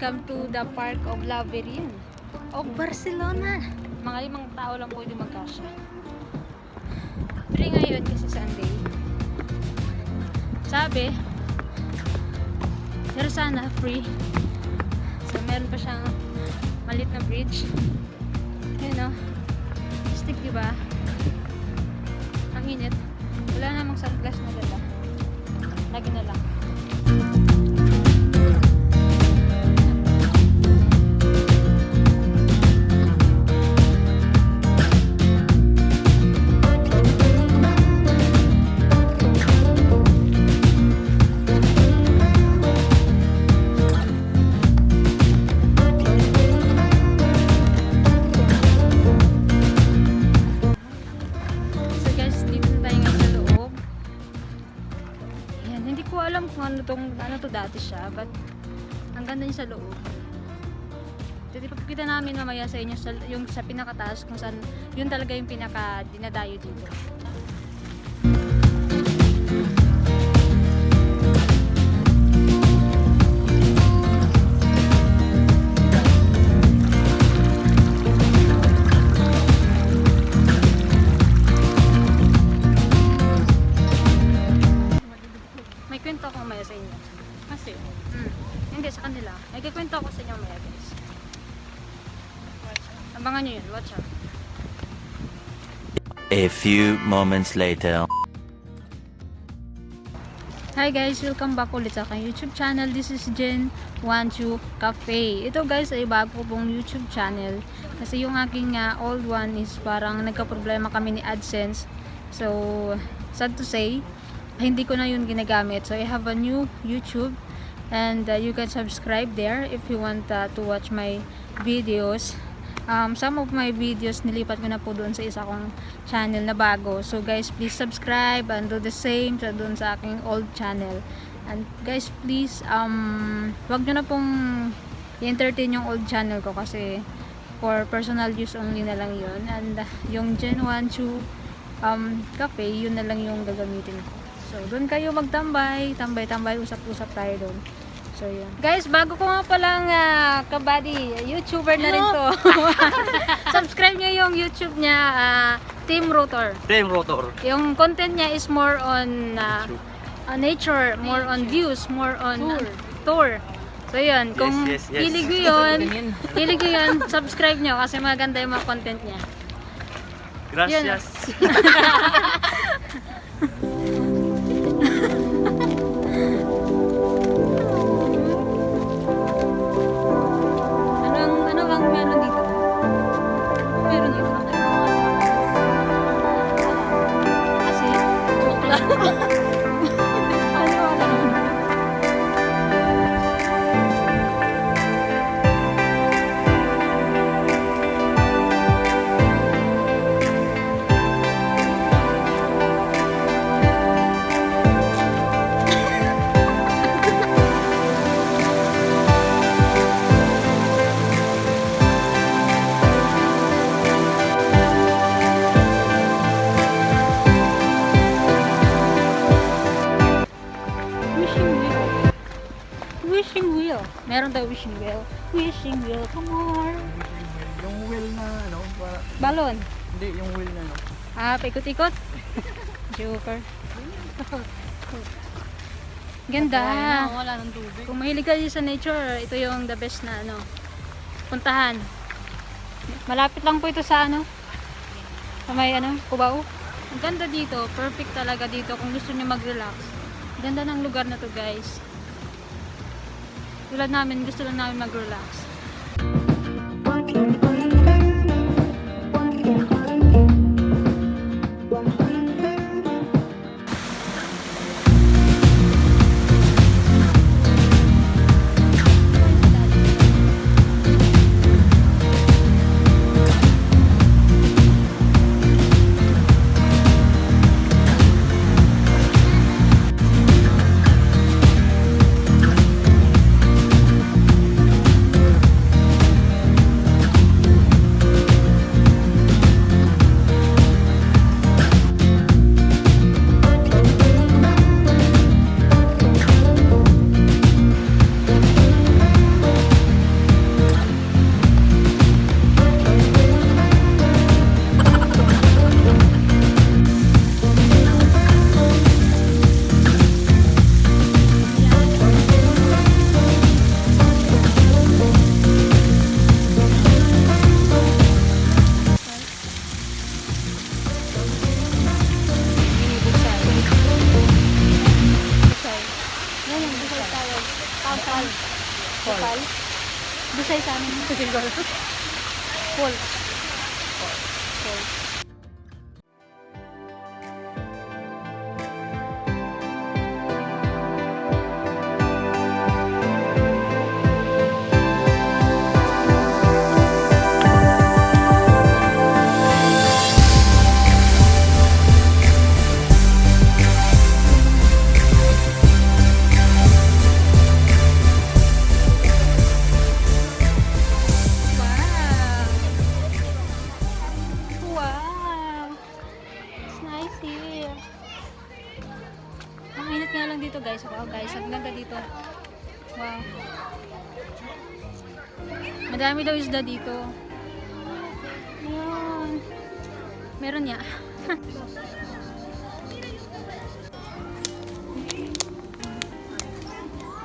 Welcome to the Park of Labyrinth of Barcelona. Mga 5 tao lang pwede magkasya. Free ngayon kasi Sunday. Sabi, pero sana free. So meron pa siyang malit na bridge. Yun o. Stick diba? Ang init. Wala namang sunglass na dala. Lagi na lang. Alam kung ano to dati siya, but ang ganda niya sa loob. Jadi papakita namin mamaya sa inyo yung sa pinakataas kung saan yun talaga yung pinaka dinadayo dito. Kwento ako mamaya sa inyo. Kasi? Hindi, sa kanila. Nagkikwento ako sa inyo mamaya, guys. Abangan nyo yun. Watch out. A few moments later. Hi guys! Welcome back ulit sa aking YouTube channel. This is Jen12 Cafe. Ito guys ay bago pong YouTube channel. Kasi yung aking old one is parang nagka-problema kami ni AdSense. So, sad to say, hindi ko na yun ginagamit. So I have a new YouTube and you can subscribe there if you want to watch my videos. Some of my videos nilipat ko na po doon sa isa kong channel na bago. So guys, please subscribe and do the same sa doon sa aking old channel. And guys, please wag nyo na pong i-entertain yung old channel ko kasi for personal use only na lang yun. And yung Jen12 Cafe, yun na lang yung gagamitin ko. So, doon kayo magtambay, tambay-tambay, usap-usap tayo doon. So, yun. Guys, bago ko nga palang kabady, YouTuber na rin to. Subscribe nyo yung YouTube niya, Team Rotor. Team Rotor. Yung content niya is more on nature, more on views, more on tour. So, yun. Kung hilig nyo yun, subscribe nyo kasi maganda yung mga content niya. Gracias. Wishing wheel. Meron daw wishing wheel. Wishing wheel, come on. Yung wheel na ano, Balon. hindi yung wheel na ano. Paikot-ikot. Joker. Ganda. Wala ng tubig. Kung mahilig kayo sa nature, ito yung the best na puntahan. Malapit lang po ito sa sa may Cubao. Ang ganda dito, perfect talaga dito kung gusto niyo mag-relax. Ganda ng lugar na to, guys. Tulad namin, gusto lang namin mag-relax. Kapal. Kapal. Bisay sa amin. Full. Full. Wow. Wow. It's nice here. Ang init nga lang dito guys. Wow guys, ang ganda dito. Wow. Madami daw isda dito. Ayan. Meron niya.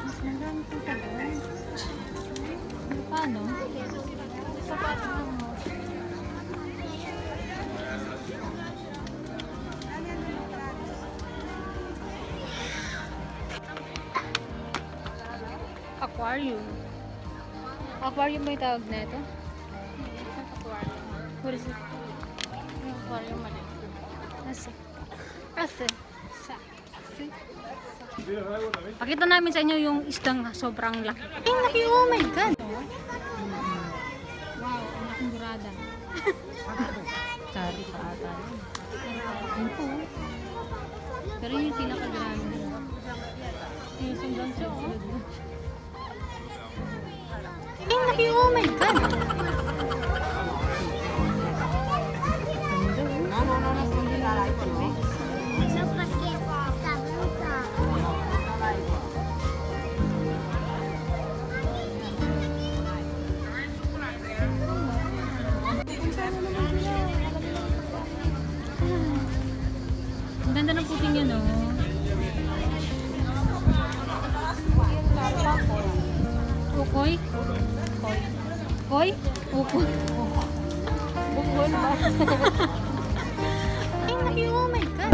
Mas marami po ka doon. Paano? Sapat lang mo. Aquarium. Aquarium ba yung tawag na ito? What is it? Aquarium mali. Asa? Asa? Sa? Pakita namin sa inyo yung isdang sobrang laki. Ay, laki! Oh my God! Wow, ang laking burada. Kari pa ata yun. Yun po. Pero yun yung pinakagrami. Yung sundang siya. Ay, laki! Oh my God! Ang ganda ng puting yun, oh. Ukoy? Koy. Koy? Ukoy. Ukoy ba? Ay, laki, oh my God.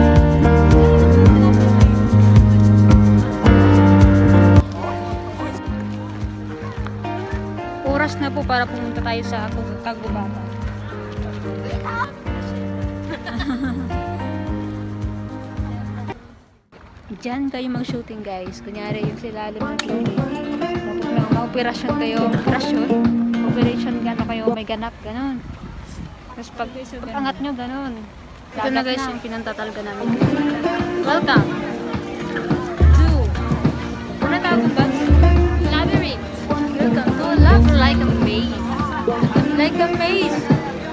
Oras na po para pumunta tayo sa Tagubatan. Diyan kayo mag-shooting guys. Kunyari yung silalim ng tubig. Tapos may mga operasyon kayo. Operation gano kayo. May ganap. Ganon. Tapos pag angat nyo ganon. Ito na guys yung pinantatalaga namin. Welcome to ano tawag ba? Labyrinth. Welcome to Looks like a maze. Like a maze.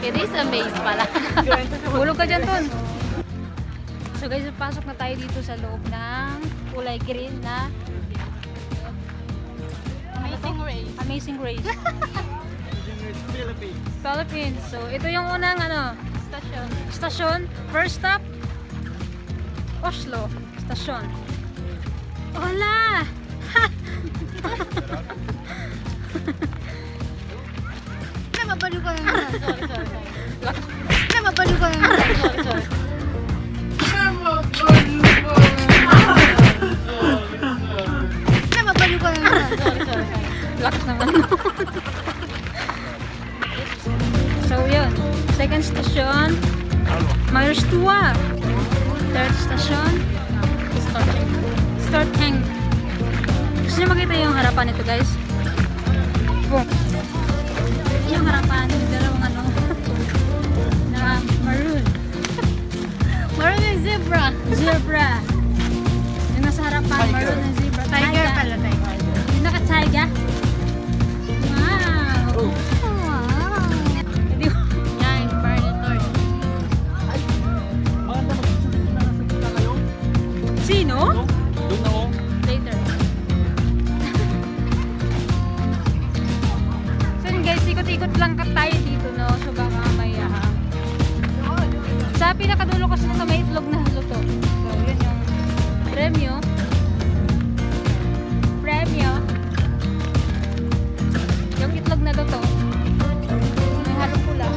It is a maze pala. Hulog ka dyan, Ton. So guys, pasok na tayo dito sa loob ng kulay green na Amazing race. Amazing Race. Philippines. Philippines. So ito yung unang Station. stasyon. First stop, Oslo stasyon. Hola! Namabaliw ka naman. Sorry. Lak- Namabaliw ka naman. Sorry. Namabaliw ka naman. Sorry. Lakas naman. So yun. Second station, Mayerstua. Third station, Storting. Gusto nyo makita yung harapan nito guys? Boom. Yung harapan, yung dalawang na maroon. Maroon yung zebra. Zebra. Yung nasa harapan, maroon na zebra. Tiger pala, tiger. Yung naka-tiger. Wow. Wow. Hindi ko. Yan, Predator. Maganda magsusunod na nasa kita kayo. Sino? Doon ako. Later. So yun guys, ikot-ikot lang tayo dito, no? So baka may sa pinakadulo kasi na may itlog na luto. So yun yung premyo. Yung itlog na luto. May halong pula.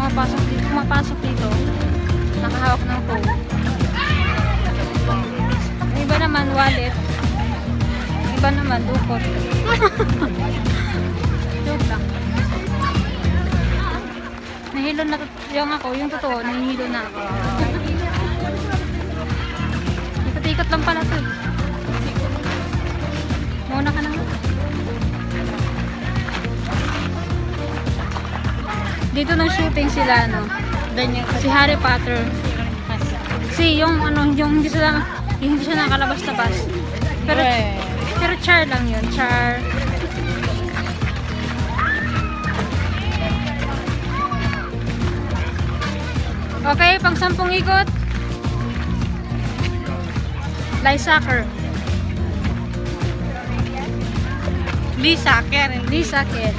pumapasok dito, nakahawak ng phone. Yung iba naman wallet, yung iba naman dukot. Joke lang. Nahilo na yung ako, yung totoo, nahihilo na ako. Ikot-ikot lang pala to. Muna ka na nga. Dito nang shooting sila, no? Si Harry Potter. Yung hindi siya nakalabas-labas. Pero char lang yun, char. Okay, pang 10 ikot. Lysaker. Lisa, Karen. Lysaker.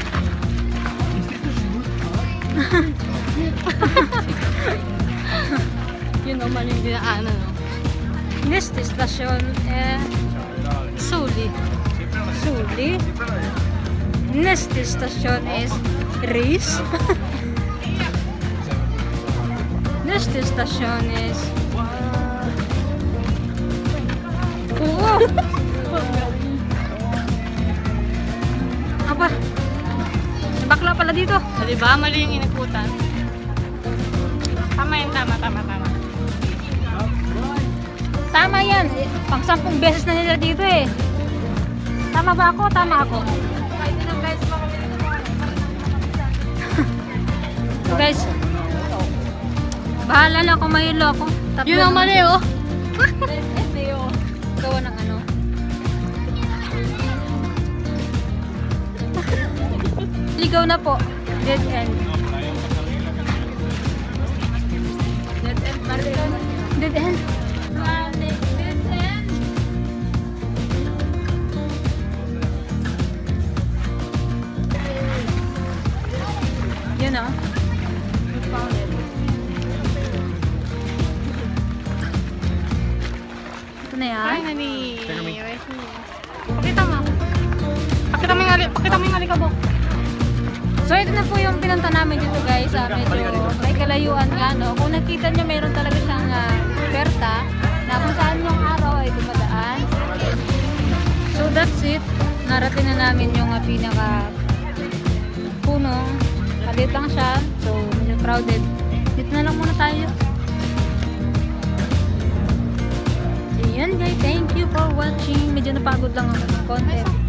Yun naman yung dinaanan, no? Nesta station, Suli. Suli. Nesta station is Riz. Nesta station is Oo. Aba. Bakla pala dito. O, diba? Mali yung inikutan. Tama yan, tama. Tama yan. Pang 10 beses na nila dito eh. Tama ba ako? Tama ako. So guys, bahala na kung mahilo ako. Yun ang mali, oh. Gawa ng ano. Ligaw na po. Dead end. Dead end. Dead end. Dead end. Yun o. We found it. Ito na yan. Finally. Pakita mo. Pakita mo yung alikabok. So ito na po yung pinunta namin dito guys. Medyo may kalayuan nga no. Kung nakita nyo meron talaga siyang oferta na kung saan yung araw ay dumadaan. So that's it. Narating na namin yung pinaka puno. Kalit lang siya. So medyo crowded. Dito na lang muna tayo. So yan guys. Thank you for watching. Medyo napagod lang ako ng konti.